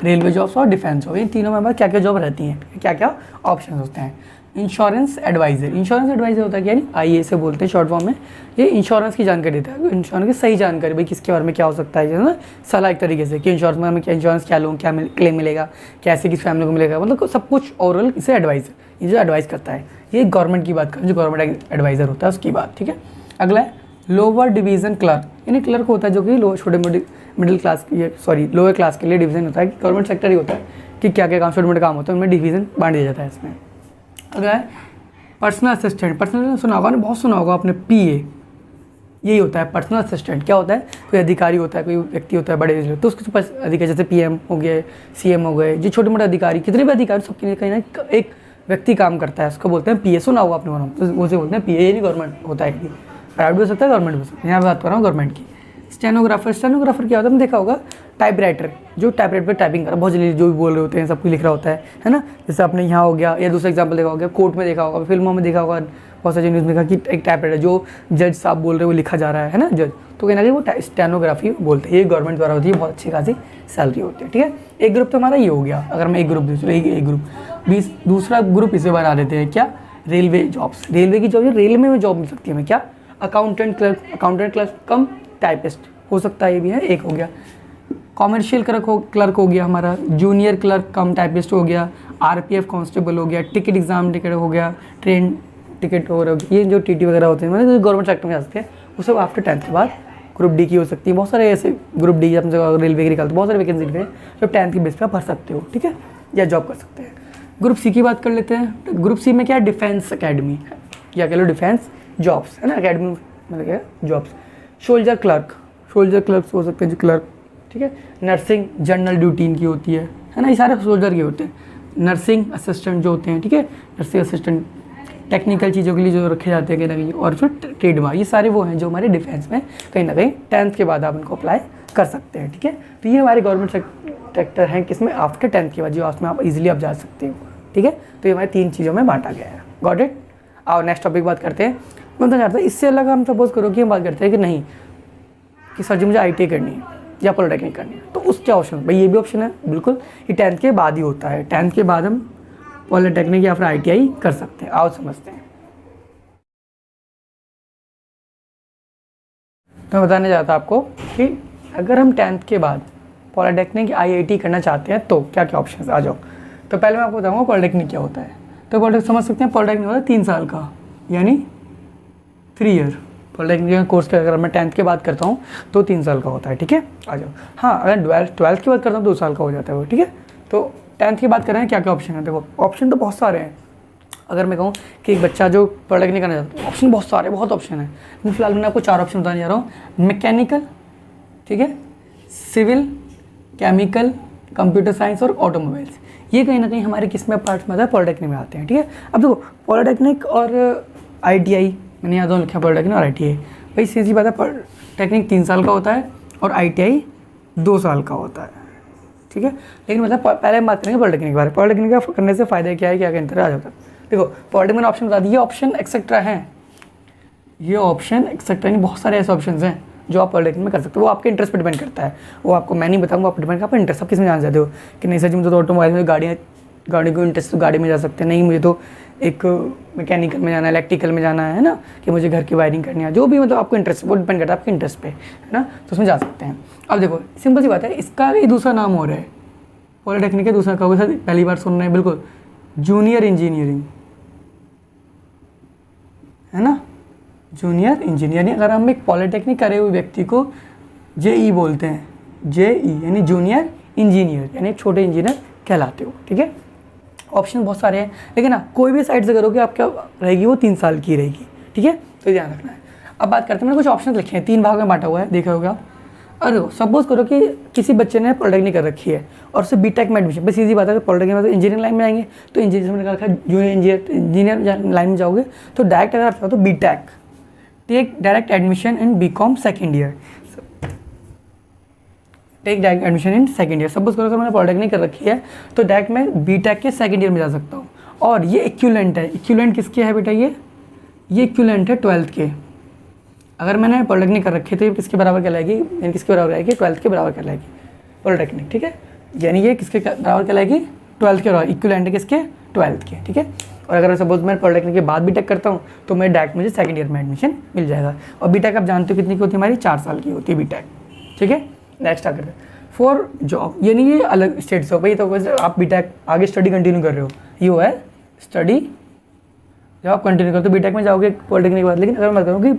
रेलवे जॉब्स और डिफेंस जॉब। इन तीनों में क्या क्या जॉब रहती हैं, क्या क्या ऑप्शन होते हैं। इंश्योरेंस एडवाइज़र होता है कि यानी IA से बोलते हैं शॉर्ट फॉर्म में, ये इंश्योरेंस की जानकारी देता है, इंश्योरेंस की सही जानकारी, भाई किसके बारे में क्या हो सकता है, ना सलाह एक तरीके से कि इंश्योरेंस में हमें क्या इंश्योरेंस क्या लूँ, क्या क्लेम मिलेगा, कैसे किस फैमिली को मिलेगा, मतलब सब कुछ ओवरऑल इसे एडवाइज़र, ये जो एडवाइस करता है, ये गवर्नमेंट की बात करें, जो गवर्नमेंट एडवाइज़र होता है उसकी बात, ठीक है। अगला है लोअर डिवीज़न क्लर्क, यानी क्लर्क होता है जो कि छोटे मिडिल क्लास लोअर क्लास के लिए डिवीज़न होता है, कि गवर्नमेंट सेक्टर ही होता है कि क्या क्या काम छोटे मोटे काम होते हैं, उनमें डिवीज़न बांट दिया जाता है इसमें। अगला है पर्सनल असिस्टेंट, पर्सनल सुना होगा ना, बहुत सुना होगा आपने, PA, यही होता है पर्सनल असिस्टेंट। क्या होता है, कोई अधिकारी होता है, कोई व्यक्ति होता है बड़े, तो उसके पास अधिकारी जैसे PM हो गए, CM हो गए, जो छोटे मोटे अधिकारी, कितने भी अधिकारी सबके लिए कहीं ना एक व्यक्ति काम करता है, उसको बोलते हैं PA। सुना होगा आपने नाम, तो उसे बोलते हैं PA, यानी गवर्नमेंट होता है, कि प्राइवेट भी हो सकता है गवर्नमेंट भी हो सकता है, यहाँ बात कर रहा हूँ गवर्नमेंट की। स्टेनोग्राफर क्या होता है, देखा होगा टाइप राइटर, जो टाइप राइटर पर टाइपिंग कर बहुत जल्दी जो भी बोल रहे होते हैं सब कुछ लिख रहा होता है ना। जैसे आपने यहाँ हो गया, या दूसरा एग्जांपल देखा होगा, कोर्ट में देखा होगा, फिल्मों में देखा होगा, बहुत सारी न्यूज़ में देखा कि एक टाइप राइटर जो जज साहब बोल रहे हैं वो लिखा जा रहा है ना, जज, तो कहीं ना कहीं वो स्टेनोग्राफी बोलते हैं। ये गवर्नमेंट द्वारा होती है, बहुत अच्छी खासी सैलरी होती है, ठीक है। एक ग्रुप तो हमारा ये हो गया, अगर मैं एक ग्रुप दूसरा ग्रुप इसे बना देते हैं, क्या, रेलवे जॉब्स। रेलवे की जॉब, रेलवे में जॉब मिल सकती है हमें, क्या, अकाउंटेंट क्लर्क कम टाइपिस्ट हो सकता है, ये भी है, एक हो गया। कॉमर्शियल क्लर्क हो गया हमारा, जूनियर क्लर्क कम टाइपिस्ट हो गया, RPF कांस्टेबल हो गया, टिकट हो गया, ट्रेन टिकट हो गया, ये जो TT वगैरह होते हैं, मतलब गवर्नमेंट सेक्टर में आ सकते हैं, वो सब आफ्टर 10th के बाद। ग्रुप D की हो सकती है, बहुत सारे ऐसे ग्रुप D जब रेलवे की निकालते, बहुत सारे वैकेंसी हैं जो 10th की बेस पर भर सकते हो, ठीक है, या जॉब कर सकते हैं। ग्रुप C की बात कर लेते हैं। ग्रुप C में क्या है, डिफेंस अकेडमी, या कह लो डिफेंस जॉब्स, है ना, अकेडमी मतलब क्या जॉब्स। सोल्जर क्लर्क हो सकते हैं जो क्लर्क, ठीक है। नर्सिंग जनरल ड्यूटी इनकी होती है ना, ये सारे सोल्जर के होते हैं। नर्सिंग असिस्टेंट जो होते हैं, ठीक है, नर्सिंग असिस्टेंट टेक्निकल चीज़ों के लिए जो रखे जाते हैं कहीं ना कहीं, और फिर ट्रेडमार्क, ये सारे वो हैं जो हमारे डिफेंस में कहीं ना कहीं 10th के बाद आप इनको अप्लाई कर सकते हैं, ठीक है। तो ये हमारे गवर्नमेंट सेक्टर हैं किसमें, आफ्टर 10th के बाद, जो उसमें आप इजीली आप जा सकते हो, ठीक है। तो ये हमारे 3 चीज़ों में बांटा गया है, गॉट इट। और नेक्स्ट टॉपिक बात करते हैं। मैं बताना चाहता हूँ इससे अलग हम सपोज करो कि हम बात करते हैं कि नहीं कि सर जी मुझे ITI करनी है या पॉलिटेक्निक करनी है, तो उस क्या ऑप्शन, भाई ये भी ऑप्शन है, बिल्कुल, ये 10th के बाद ही होता है। 10th के बाद हम पॉलिटेक्निक या फिर ITI कर सकते हैं। आओ समझते हैं। तो मैं बताने चाहता आपको कि अगर हम 10th के बाद पॉलिटेक्निक या IIT करना चाहते हैं तो क्या क्या ऑप्शन आ जाओ। तो पहले मैं आपको बताऊँगा पॉलिटेक्निक क्या होता है। तो पॉलिटेक्निक समझ सकते हैं, पॉलिटेक्निक होता है 3 साल का, यानी 3 ईयर। पॉलिटेक्निक कोर्स का अगर मैं 10th के बाद करता हूँ तो 3 साल का होता है, ठीक है। आ जाओ। हाँ, अगर 12th के बाद करता हूँ 2 साल का हो जाता है वो, ठीक है। तो 10th की बात कर रहे हैं, क्या क्या ऑप्शन है, देखो ऑप्शन तो बहुत सारे हैं। अगर मैं कहूँ कि एक बच्चा जो पॉलिटेक्निक करना चाहता है, ऑप्शन बहुत सारे, बहुत ऑप्शन है। लेकिन फिलहाल मैंने आपको 4 ऑप्शन बताने जा रहा हूँ। मैकेनिकल, ठीक है, सिविल, केमिकल, कंप्यूटर साइंस और ऑटोमोबाइल्स। ये कहीं ना कहीं हमारे किस में पार्ट्स में आता है, पॉलिटेक्निक में आते हैं, ठीक है। अब देखो पॉलिटेक्निक और ITI, मैंने यहाँ दोनों लिखा, पॉलिटेक्निक और ITI। भाई सीधी बात है, पॉलिटेक्निक 3 साल का होता है और ITI 2 साल का होता है, ठीक है। लेकिन मतलब पहले हम बात करेंगे पॉलिटेक्निक के बारे में। पॉलिटेक्निक का करने से फ़ायदा क्या है, क्या कहते हैं, आ जाता है। देखो पॉलिटेक्निक में ऑप्शन बता दिए, ऑप्शन एक्सेट्रा हैं, ये ऑप्शन एक्सेट्रा नहीं, बहुत सारे ऐसे ऑप्शन हैं जो आप पॉलिटेक्निक में कर सकते हो। वो आपके इंटरेस्ट पर डिपेंड करता है, वो आपको मैं नहीं बताऊँगा, आप डिपेंड आपका इंटरेस्ट, आप किस में जाना चाहते हो कि नहीं सर जी मुझे तो ऑटोमोबाइल में गाड़ी को इंटरेस्ट, तो गाड़ी में जा सकते हैं, नहीं मुझे तो एक मैकेनिकल में जाना है, इलेक्ट्रिकल में जाना है ना, कि मुझे घर की वायरिंग करनी है, जो भी मतलब आपको इंटरेस्ट, वो डिपेंड करता है आपके इंटरेस्ट पे, है ना, तो उसमें जा सकते हैं। अब देखो सिंपल सी बात है, इसका भी दूसरा नाम हो रहा है पॉलिटेक्निक का, दूसरा कहोगे सर पहली बार सुन रहे हैं, बिल्कुल जूनियर इंजीनियरिंग, है ना, जूनियर इंजीनियरिंग। अगर हम एक पॉलिटेक्निक करे हुए व्यक्ति को JE बोलते हैं, JE यानी जूनियर इंजीनियर, यानी छोटे इंजीनियर कहलाते हो, ठीक है। ऑप्शन बहुत सारे हैं, लेकिन ना कोई भी साइड से करोगे आप क्या रहेगी, वो 3 साल की रहेगी, ठीक है, तो ध्यान रखना है। अब बात करते हैं, मैंने कुछ ऑप्शन लिखे हैं, 3 भाग में बांटा हुआ है, देखा होगा। अरे सपोज करो कि किसी बच्चे ने पॉलिटेक्निक कर रखी है और उसे बीटेक में एडमिशन, बस इजी बात है, पॉलिटेक्निक में इंजीनियरिंग लाइन में आएंगे, तो इंजीनियर में रखा है जूनियर इंजीनियर लाइन में जाओगे तो डायरेक्ट अगर आप चाहो तो BTech, tech direct admission in BCom second year, tech direct admission in second year. Suppose करो अगर मैंने पॉलिटेक्निक कर रखी है तो डायरेक्ट मैं बीटेक के सेकेंड ईयर में जा सकता हूँ। और ये इक्विवेलेंट है, इक्विवेलेंट किसके है बेटा, ये इक्विवेलेंट है 12th के। अगर मैंने पॉलिटेक्निक कर रखी है तो ये किसके बराबर कहलाएगी, यानी किसके बराबर आएगी, 12th के बराबर कहलाएगी पॉलिटेक्निक, ठीक है, यानी ये किसके बराबर कहलाएगी, 12th के बराबर, इक्विवेलेंट है किसके, 12th के, ठीक है। और अगर सपोज मैं पॉलिटेक्निक के बाद बीटेक करता हूँ तो मैं डायरेक्ट मुझे सेकंड ईयर में एडमिशन मिल जाएगा। और बीटेक आप जानते हो कितनी की होती है हमारी, 4 साल की होती है बीटेक, ठीक है। नेक्स्ट आकर फॉर जॉब, यानी ये अलग स्टेट से हो भाई, तो वैसे आप बीटेक आगे स्टडी कंटिन्यू कर रहे हो, ये वो है स्टडी जब आप कंटिन्यू करते हो बीटेक में जाओगे पॉलिटेक्निक के बाद। लेकिन अगर मैं बात करूँ कि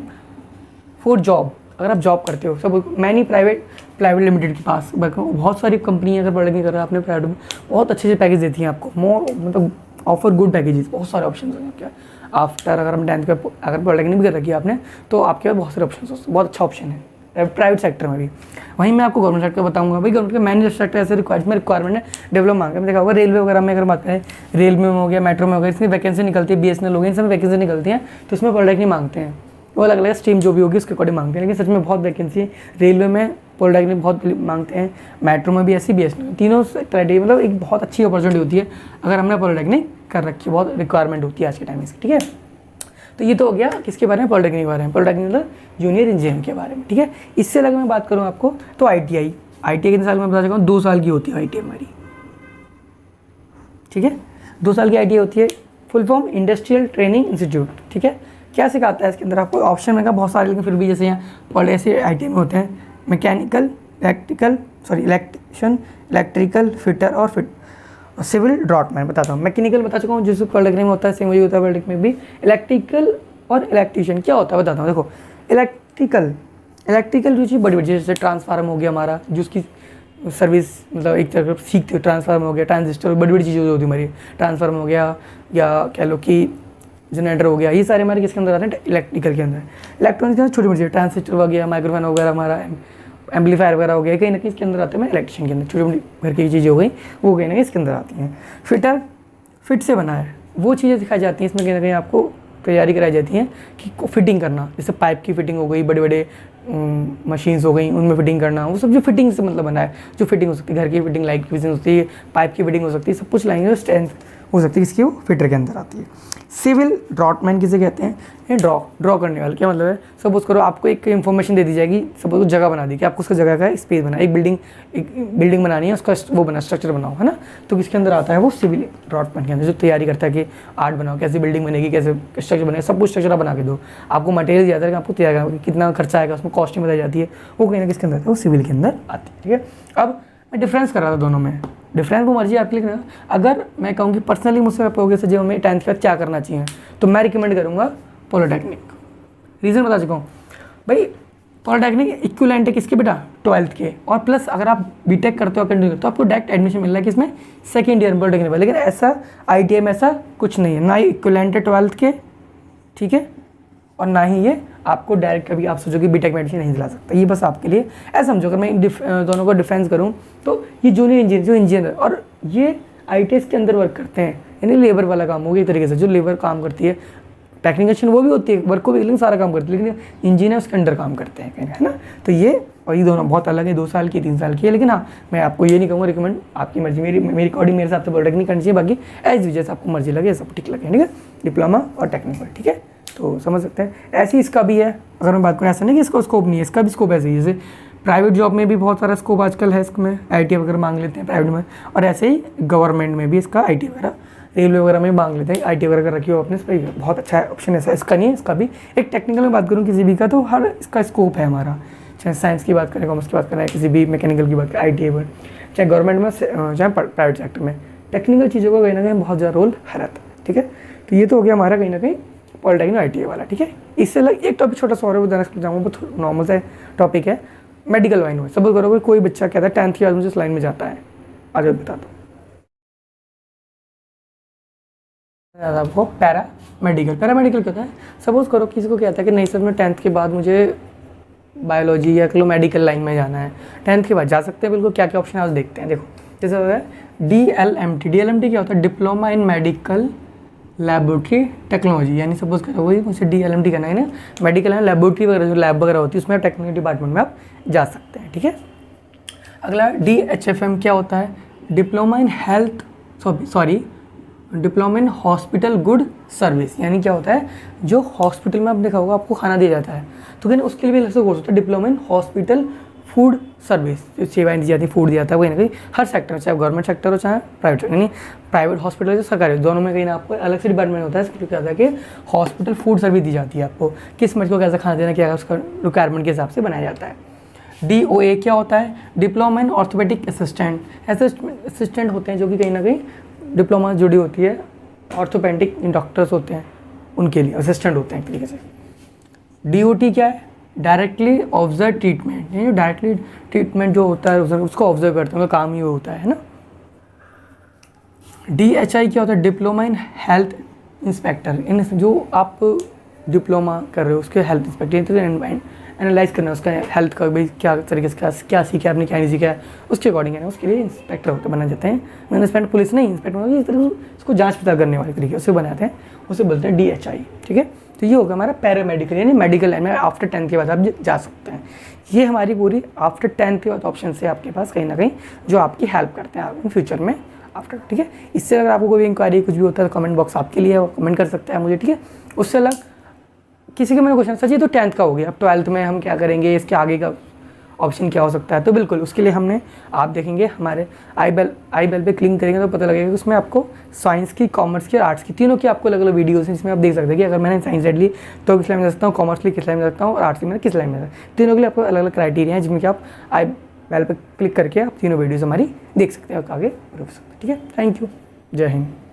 फॉर जॉब, अगर आप जॉब करते हो, सब मैनी प्राइवेट लिमिटेड के पास बहुत सारी कंपनी अगर पॉलिटेक्निक कर रहे हो आपने प्राइवेट में, बहुत अच्छे से पैकेज देती हैं आपको, मोर मतलब ऑफर गुड पैकेजेस, बहुत सारे ऑप्शन हैं क्या आफ्टर। अगर हम 10th पे अगर पॉलिटेक्निक भी कर रखी है आपने तो आपके पास बहुत सारे ऑप्शन, बहुत अच्छा ऑप्शन है प्राइवेट सेक्टर में भी। वहीं मैं आपको गवर्नमेंट सेक्टर बताऊंगा, भाई गवर्नमेंट के मैनेजर सेक्टर ऐसे रिक्वायरमेंट है, डेवलप मांगा मैं देखा होगा। रेलवे वगैरह में अगर बात करें, रेलवे में हो गया, मेट्रो में हो गया, इसमें वैकेंसी निकलती है, BSNL हो गई, इन सब वैकेंसी निकलती हैं, तो इसमें पॉलिटेक्निक मांगते हैं, वो अलग अलग स्ट्रीम जो भी होगी उसके अकॉर्डिंग मांगते हैं। लेकिन सच में बहुत वैकेंसी है, रेलवे में पॉलिटेक्निक बहुत मांगते हैं, मेट्रो में भी ऐसी, BSNL, तीनों क्राइटेरिया, मतलब एक बहुत अच्छी अपॉर्चुनिटी होती है अगर हमने पॉलिटेक्निक कर रखी है, बहुत रिक्वायरमेंट होती है आज के टाइम में, ठीक है। तो ये तो हो गया किसके बारे में, पॉलिटेक्निक के बारे में, पॉलिटेक्निक मतलब जूनियर इंजीनियर के बारे में, ठीक है। इससे अलग मैं बात करूँ आपको तो ITI कितने साल में बता चुका हूँ, 2 साल की होती है ITI हमारी, ठीक है, 2 साल की ITI होती है। Full form industrial training institute, ठीक है। क्या सिखाता है इसके अंदर आपको, ऑप्शन में बहुत सारे, लेकिन फिर भी जैसे यहाँ ऐसे ITI में होते हैं मैकेनिकल, इलेक्ट्रिशियन, इलेक्ट्रिकल फिटर और सिविल ड्रॉटमैन बताता हूँ। मैकेनिकल बता चुका हूँ, जिस पॉलिटेक्निक में होता है सेम वही होता है पॉलिटेक्निक में भी। इलेक्ट्रिकल और इलेक्ट्रिशियन क्या होता है बताता हूँ। देखो इलेक्ट्रिकल जो चीज़ बड़ी बड़ी, जैसे ट्रांसफार्मर हो गया हमारा, जिसकी सर्विस मतलब एक तरह सीखते हो, ट्रांसफार्मर हो गया, ट्रांजिस्टर, बड़ी बड़ी चीज़ें होती है हमारी, ट्रांसफार्मर हो गया या कह लो कि जनरेटर हो गया, ये सारे हमारे किसके अंदर आते हैं, इलेक्ट्रिकल के अंदर। इलेक्ट्रॉनिक्स के अंदर छोटी मोटी ट्रांजिस्टर हो गया, माइक्रोफोन वगैरह, हमारा एम्पलीफायर वगैरह हो गया, कहीं ना कहीं इसके अंदर आते हैं। मैं इलेक्ट्रिशियन के अंदर छोटी मोटी घर की चीज़ें हो गई, वो कहीं ना कहीं इसके अंदर आती हैं। फिट से बना है, वो चीज़ें सिखाई जाती हैं इसमें, कहीं ना कहीं आपको तैयारी कराई जाती है कि फिटिंग करना, जैसे पाइप की फिटिंग हो गई, बड़े बड़े मशीन्स हो गई, उनमें फिटिंग करना, वो सब जो फिटिंग से मतलब बना है, जो फिटिंग हो सकती है, घर की फिटिंग, लाइट की फिटिंग हो सकती है, पाइप की फिटिंग हो सकती है, सब कुछ लाएंगे, स्ट्रेंथ हो सकती है किसकी, वो फिटर के अंदर आती है। सिविल ड्रॉटमैन किसे कहते हैं, ये ड्रॉ करने वाले। क्या मतलब है, सपोज करो आपको एक इन्फॉर्मेशन दे दी जाएगी, सपोज जगह बना दी कि आपको उसका जगह का स्पेस बना, एक बिल्डिंग बनानी है, उसका वो बना, स्ट्रक्चर बनाओ, है ना, तो किसके अंदर आता है, वो सिविल ड्रॉटमैन के अंदर, जो तैयारी करता है कि आर्ट बनाओ, कैसे बिल्डिंग बनेगी, कैसे स्ट्रक्चर बनेगा, सब कुछ स्ट्रक्चर बना के दो, आपको मटेरियल दिया जाता है कि आपको तैयार करना, कितना खर्चा आएगा, उसमें कॉस्टिंग बताई जाती है, वो कहीं ना किसके अंदर, वो सिविल के अंदर आती है, ठीक है। अब मैं डिफरेंस कर रहा था दोनों में, डिफरेंस वो मर्जी आपकी लिखना। अगर मैं कहूँ कि पर्सनली मुझसे आप कहोगे सर जी हमें 10th के बाद क्या करना चाहिए, तो मैं रिकमेंड करूँगा पॉलिटेक्निक। रीज़न बता चुका हूँ भाई, पॉलिटेक्निक इक्विवेलेंट है किसके बेटा, 12th के, और प्लस अगर आप बीटेक करते हो कंटिन्यू करते हो तो आपको डायरेक्ट एडमिशन मिल रहा है किसमें, सेकेंड ईयर में पॉलिटेक्निक में। लेकिन ऐसा ITI में ऐसा कुछ नहीं है, ना ही इक्विवेलेंट है 12th के, ठीक है, और ना ही ये आपको डायरेक्ट कभी आप सोचो कि बीटेक में एडमिशन नहीं दिला सकता। ये बस आपके लिए ऐसा समझो। अगर मैं दोनों को डिफरेंस करूँ तो ये जूनियर इंजीनियर, जो इंजीनियर और ये ITS के अंदर वर्क करते हैं, यानी लेबर वाला काम होगा एक तरीके से, जो लेबर काम करती है, टेक्निकल वो भी होती है, वर्क को भी, लेकिन सारा काम करती है, लेकिन इंजीनियर उसके अंडर काम करते हैं कहीं, है ना। तो ये और ये दोनों बहुत अलग है, 2 साल की 3 साल की है। लेकिन हाँ, मैं आपको ये नहीं कहूँगा रिकमेंड, आपकी मर्जी, मेरी अकॉर्डिंग मेरे हिसाब से पॉलिटेक्निक करनी चाहिए, बाकी एज जैसे आपको मर्जी लगे, सब ठीक लगे, ठीक है, डिप्लोमा और टेक्निकल, ठीक है। तो समझ सकते हैं। ऐसे ही इसका भी है, अगर मैं बात करूँ ऐसा नहीं कि इसका स्कोप नहीं है, इसका भी स्कोप ऐसे ही, जैसे प्राइवेट जॉब में भी बहुत सारा स्कोप आजकल है इसमें, आईटी वगैरह मांग लेते हैं प्राइवेट में, और ऐसे ही गवर्नमेंट में भी इसका आईटी वगैरह, रेलवे वगैरह में मांग लेते हैं, आईटी वगैरह कर रखी हो आपने, इस पर बहुत अच्छा ऑप्शन है इसका नहीं है, इसका भी एक टेक्निकल में बात करूँ किसी भी का, तो हर इसका स्कोप है हमारा, चाहे साइंस की बात करें, कॉमर्स की बात करें, किसी भी मैकेनिकल की बात करें, आई पर, चाहे गवर्नमेंट में चाहे प्राइवेट सेक्टर में, टेक्निकल चीज़ों का कहीं ना कहीं बहुत ज़्यादा रोल है रहता है। ठीक है, तो ये तो हो गया हमारा कहीं ना कहीं पॉलिटेक्निक आई वाला। ठीक है, इससे अलग एक टॉपिक छोटा सा और बताना चाहूँगा, बहुत नॉर्मल सा टॉपिक है, मेडिकल लाइन में। सपोज करो कोई बच्चा कहता है 10th के बाद मुझे इस लाइन में जाता है, आगे बता दो आपको पैरामेडिकल क्या होता है। सपोज करो किसी को कहता है कि नहीं सर मैं 10th के बाद मुझे बायोलॉजी या मेडिकल लाइन में जाना है, 10th के बाद जा सकते हैं बिल्कुल। क्या क्या ऑप्शन है आज देखते हैं। देखो जैसे होता है DLMT क्या होता है, diploma in medical laboratory technology, यानी सपोज करो वही मुझे DLMT करना है ना, मेडिकल है लैबोरेटरी वगैरह जो लैब वगैरह होती है उसमें टेक्निकल डिपार्टमेंट में आप जा सकते हैं। ठीक है, अगला DHFM क्या होता है, diploma in health diploma in hospital good service, यानी क्या होता है जो हॉस्पिटल में आप देखा होगा आपको खाना दिया जाता है, तो क्या उसके लिए भी अलग से कोर्स होता है, diploma in hospital food service, जो सेवाएं दी जाती है, फूड दिया जाता है, कहीं ना कहीं हर सेक्टर में, चाहे गवर्नमेंट सेक्टर हो चाहे प्राइवेट सेक्टर, यानी प्राइवेट हॉस्पिटल हो सरकारी, दोनों में कहीं ना आपको अलग से डिपार्टमेंट होता है। इसमें क्या होता है कि हॉस्पिटल फूड सर्विस दी जाती है आपको, किस मरीज को कैसा खाना देना, क्या उसका रिक्वायरमेंट के हिसाब से बनाया जाता है। DOA क्या होता है, डिप्लोमा इन ऑर्थोपेडिक असिस्टेंट होते हैं जो कि कहीं ना कहीं डिप्लोमा जुड़ी होती है, ऑर्थोपेडिक डॉक्टर्स होते हैं उनके लिए असिस्टेंट होते हैं एक तरीके से। DOT क्या है, डायरेक्टली ऑब्जर्व ट्रीटमेंट, यानी डायरेक्टली ट्रीटमेंट जो होता है उसको ऑब्जर्व करते हैं, उनका काम ही होता है ना। DHI क्या होता है, डिप्लोमा इन हेल्थ इंस्पेक्टर, इन जो आप डिप्लोमा कर रहे हो उसके हेल्थ इंस्पेक्टर, एनालाइज करना उसका हेल्थ का भाई क्या तरीके से क्या सीखा आपने क्या नहीं सीखा है, उसके अकॉर्डिंग है ना, उसके लिए इंस्पेक्टर होते बना जाते हैं। इंस्पेक्टर पुलिस नहीं, इंस्पेक्टर इस तरह उसको जांच पड़ताल करने वाले तरीके उसे बनाते हैं, उसे बोलते हैं DHI। ठीक है, तो ये होगा हमारा पैरामेडिकल, यानी मेडिकल लाइन में आफ्टर 10th के बाद आप जा सकते हैं। ये हमारी पूरी आफ्टर 10th के बाद ऑप्शन है आपके पास कहीं ना कहीं जो आपकी हेल्प करते हैं इन फ्यूचर में आफ्टर। ठीक है, इससे अगर आपको कोई इंक्वायरी कुछ भी होता है तो कमेंट बॉक्स आपके लिए है, वो कमेंट कर सकते हैं मुझे। ठीक है, उससे अलग किसी का मैंने क्वेश्चन सच ये तो 10th का हो गया, अब 12th में हम क्या करेंगे, इसके आगे का ऑप्शन क्या हो सकता है, तो बिल्कुल उसके लिए हमने आप देखेंगे हमारे आई बेल पे क्लिक करेंगे तो पता लगेगा कि उसमें आपको साइंस की, कॉमर्स की और आर्ट्स की तीनों की आपको अलग अलग वीडियोस हैं जिसमें आप देख सकते हैं कि अगर मैंने साइंस रेड ली तो किस लाइन में जा सकता हूँ, कॉमर्स ली किस लाइन में जा सकता हूँ और आर्ट्स ली मैंने किस लाइन में जा सकता हूँ। तीनों के लिए आपको अलग अलग क्राइटेरिया है जिसमें कि आप आई बेल पर क्लिक करके आप तीनों वीडियोज़ हमारी देख सकते हैं और आगे बढ़ सकते हैं। ठीक है, थैंक यू, जय हिंद।